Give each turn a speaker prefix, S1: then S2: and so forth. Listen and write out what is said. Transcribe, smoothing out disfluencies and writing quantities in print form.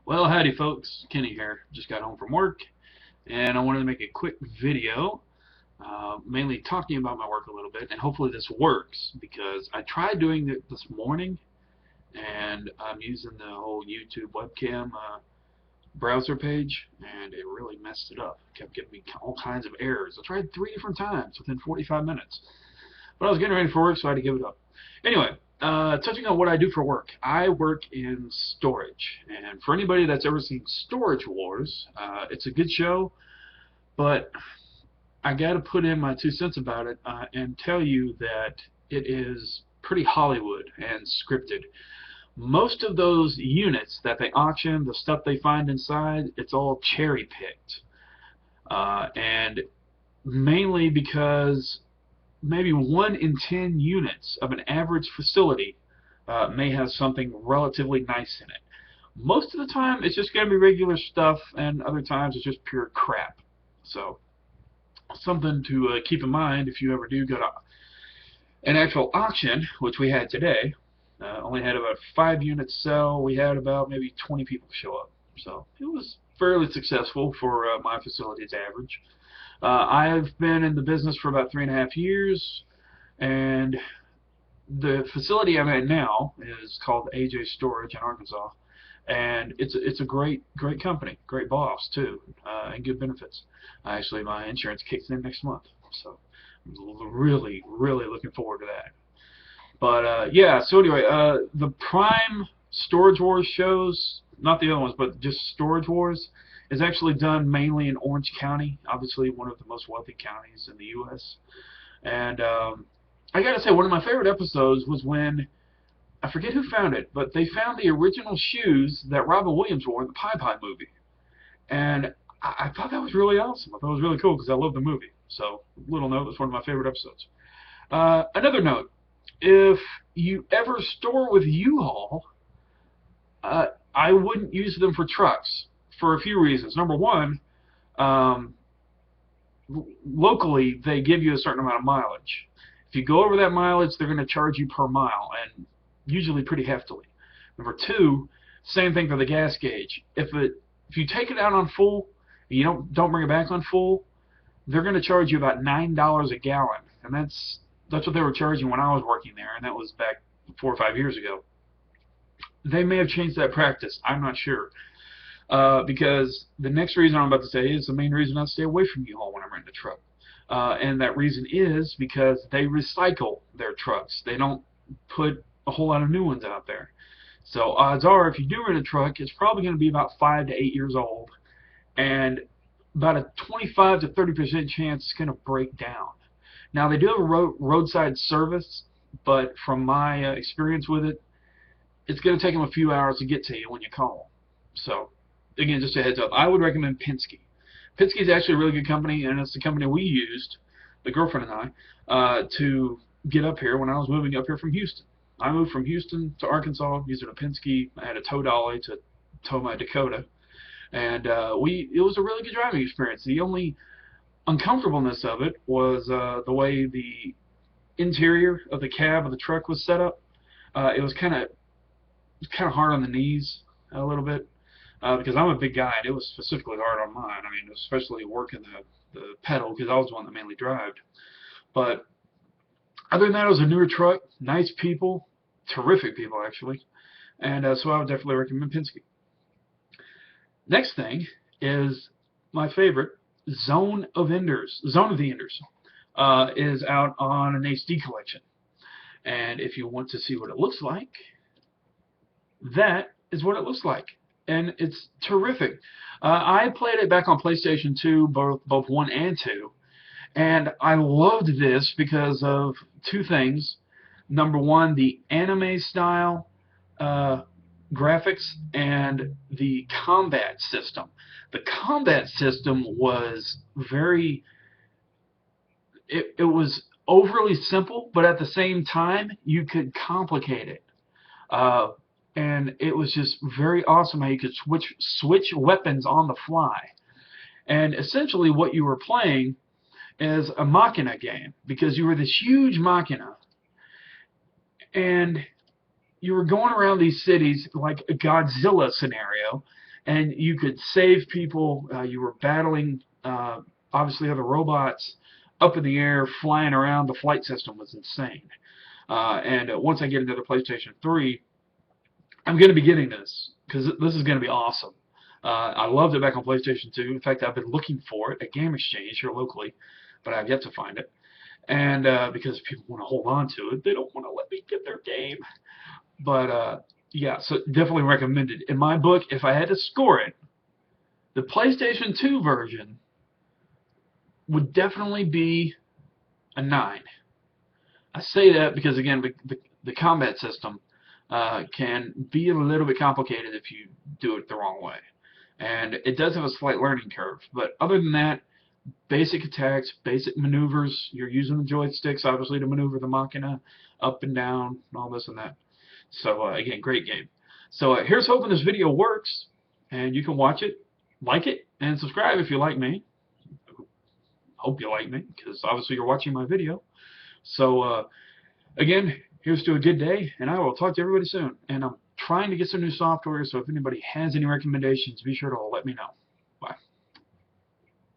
S1: Well, howdy folks, Kenny here. Just got home from work and I wanted to make a quick video, mainly talking about my work a little bit, and hopefully this works because I tried doing it this morning and I'm using the whole YouTube webcam browser page and it really messed it up. It kept giving me all kinds of errors. I tried 3 different times within 45 minutes. But I was getting ready for work, so I had to give it up. Anyway, touching on what I do for work, I work in storage. And for anybody that's ever seen Storage Wars, it's a good show, but I got to put in my 2 cents about it and tell you that it is pretty Hollywood and scripted. Most of those units that they auction, the stuff they find inside, it's all cherry picked. And mainly because maybe 1 in 10 units of an average facility may have something relatively nice in it. Most of the time, it's just going to be regular stuff, and other times it's just pure crap. So, something to keep in mind if you ever do go to an actual auction, which we had today. Only had about 5 units sell. We had about maybe 20 people show up. So, it was fairly successful for my facility's average. I've been in the business for about 3.5 years, and the facility I'm at now is called AJ Storage in Arkansas, and it's a great company, great boss too, and good benefits. Actually, my insurance kicks in next month, so I'm really looking forward to that. But yeah, so anyway, the Prime Storage Wars shows, not the other ones, but just Storage Wars, is actually done mainly in Orange County, obviously one of the most wealthy counties in the U.S. And I gotta say, one of my favorite episodes was when, I forget who found it, but they found the original shoes that Robin Williams wore in the Pie Pie movie. And I thought that was really awesome. I thought it was really cool because I love the movie. So, little note, it's one of my favorite episodes. Another note, if you ever store with U-Haul, I wouldn't use them for trucks for a few reasons. Number one, um, locally they give you a certain amount of mileage. If you go over that mileage, they're going to charge you per mile, and usually pretty heftily. Number two, same thing for the gas gauge. If you take it out on full, and you don't bring it back on full, they're going to charge you about $9 a gallon, and that's what they were charging when I was working there, and that was back 4 or 5 years ago. They may have changed that practice. I'm not sure. Because the next reason I'm about to say is the main reason I stay away from U-Haul when I'm renting a truck. And that reason is because they recycle their trucks. They don't put a whole lot of new ones out there. So odds are, if you do rent a truck, it's probably going to be about 5 to 8 years old, and about a 25 to 30% chance it's going to break down. Now they do have a roadside service, but from my experience with it, it's going to take them a few hours to get to you when you call. So again, just a heads up, I would recommend Penske. Penske is actually a really good company, and it's the company we used, the girlfriend and I, to get up here when I was moving up here from Houston. I moved from Houston to Arkansas using a Penske. I had a tow dolly to tow my Dakota, and it was a really good driving experience. The only uncomfortableness of it was the way the interior of the cab of the truck was set up. It was kind of hard on the knees a little bit. Because I'm a big guy, and it was specifically hard on mine. I mean, especially working the pedal, because I was the one that mainly drove. But other than that, it was a newer truck, nice people, terrific people actually, and so I would definitely recommend Penske. Next thing is my favorite, Zone of Enders. Zone of the Enders is out on an HD collection, and if you want to see what it looks like, that is what it looks like. And it's terrific. I played it back on PlayStation 2, both 1 and 2, and I loved this because of 2 things. Number one, the anime style graphics and the combat system. The combat system was it was overly simple, but at the same time, you could complicate it. Uh, and it was just very awesome how you could switch weapons on the fly. And essentially what you were playing is a Machina game, because you were this huge Machina, and you were going around these cities like a Godzilla scenario, and you could save people. You were battling, obviously, other robots up in the air, flying around. The flight system was insane. And once I get into the PlayStation 3, I'm going to be getting this because this is going to be awesome. I loved it back on PlayStation 2. In fact, I've been looking for it at Game Exchange here locally, but I've yet to find it. And because people want to hold on to it, they don't want to let me get their game. But yeah, so definitely recommended. In my book, if I had to score it, the PlayStation 2 version would definitely be a 9. I say that because, again, the combat system can be a little bit complicated if you do it the wrong way. And it does have a slight learning curve. But other than that, basic attacks, basic maneuvers. You're using the joysticks, obviously, to maneuver the Machina up and down, and all this and that. So, again, great game. So here's hoping this video works, and you can watch it, like it, and subscribe if you like me. Hope you like me, because obviously you're watching my video. So, again, here's to a good day, and I will talk to everybody soon. And I'm trying to get some new software, so if anybody has any recommendations, be sure to let me know.